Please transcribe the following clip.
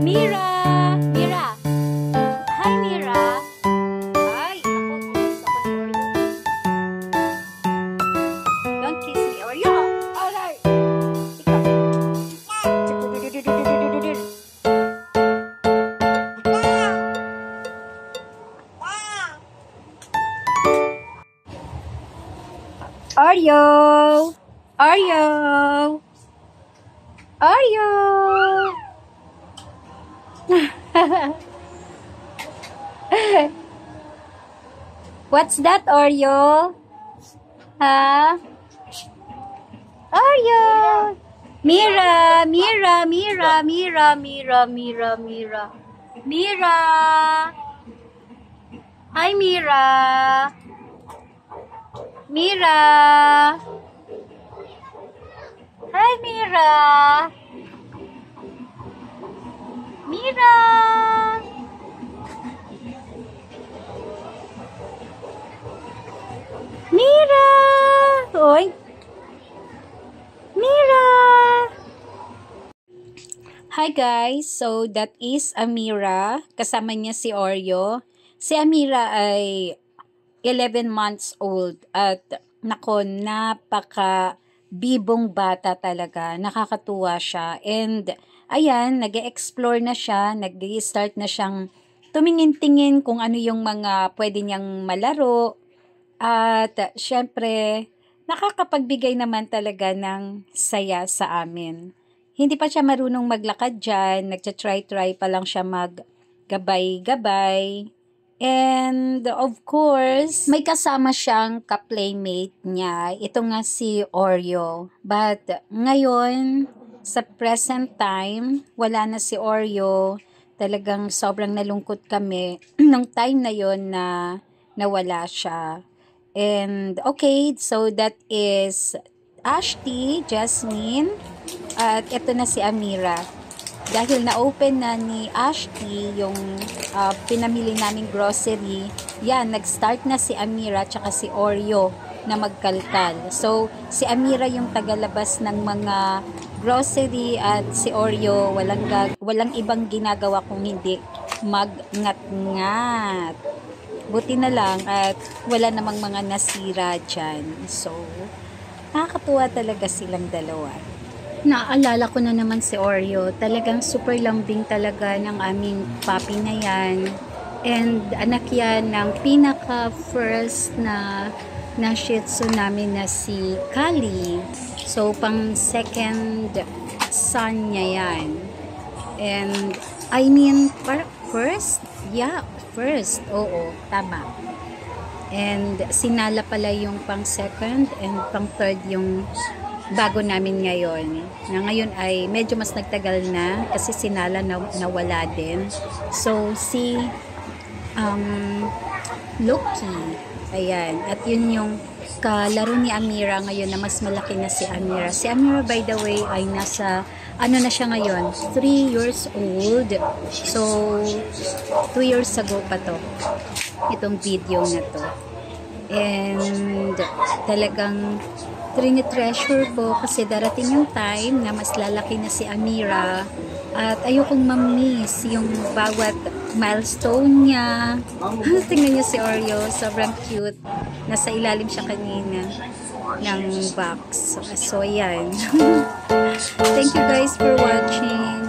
Mira! Mira! Hi, Mira! Ay, ako ni Oreo. Don't kiss me, Oreo! Alright! Oreo! Oreo! Oreo! What's that, Oreo? Huh? Oreo! Mira! Mira! Mira! Mira! Mira! Mira! Mira! Mira! Hi, Mira! Mira! Hi, Mira! Mira! Mira! Oy! Mira! Hi guys! So that is Amira. Kasama niya si Oreo. Si Amira ay 11 months old at nako, napaka bibong bata talaga. Nakakatuwa siya. And ayan, nag-explore na siya, nag-start na siyang tumingin-tingin kung ano yung mga pwede niyang malaro. At syempre, nakakapagbigay naman talaga ng saya sa amin. Hindi pa siya marunong maglakad dyan, nagtitry-try pa lang siya maggabay-gabay. And of course, may kasama siyang ka-playmate niya. Ito nga si Oreo. But ngayon, sa present time, wala na si Oreo. Talagang sobrang nalungkot kami nung time na yon na nawala siya. And okay, so that is Ashti, Jasmine, at ito na si Amira. Dahil na-open na ni Ashti yung pinamili naming grocery, yan, nag-start na si Amira tsaka si Oreo na magkalkal. So, si Amira yung tagalabas ng mga grocery at si Oreo walang ibang ginagawa kung hindi mag-ngat-ngat. Buti na lang at wala namang mga nasira dyan. So, nakakatuwa talaga silang dalawa. Naalala ko na naman si Oreo. Talagang super lambing talaga ng aming puppy na yan. And anak yan ng pinaka-first na Shih Tzu namin na si Kali. So, pang second son niya yan. And, I mean, first? Yeah, first. Oo, tama. And sinala pala yung pang second and pang third yung bago namin ngayon. Na ngayon ay medyo mas nagtagal na kasi sinala na nawala din. So si Loki, ayan. At yun yung kalaro ni Amira ngayon na mas malaki na si Amira. Si Amira, by the way, ay nasa ano na siya ngayon, 3 years old. So 2 years ago pa to, itong video na to. And talagang treasure ko kasi darating yung time na mas lalaki na si Amira at ayokong ma-miss yung bawat milestone niya. Tingnan niyo si Oreo, sobrang cute. Nasa ilalim siya kanina ng box. So ayan. Thank you guys for watching.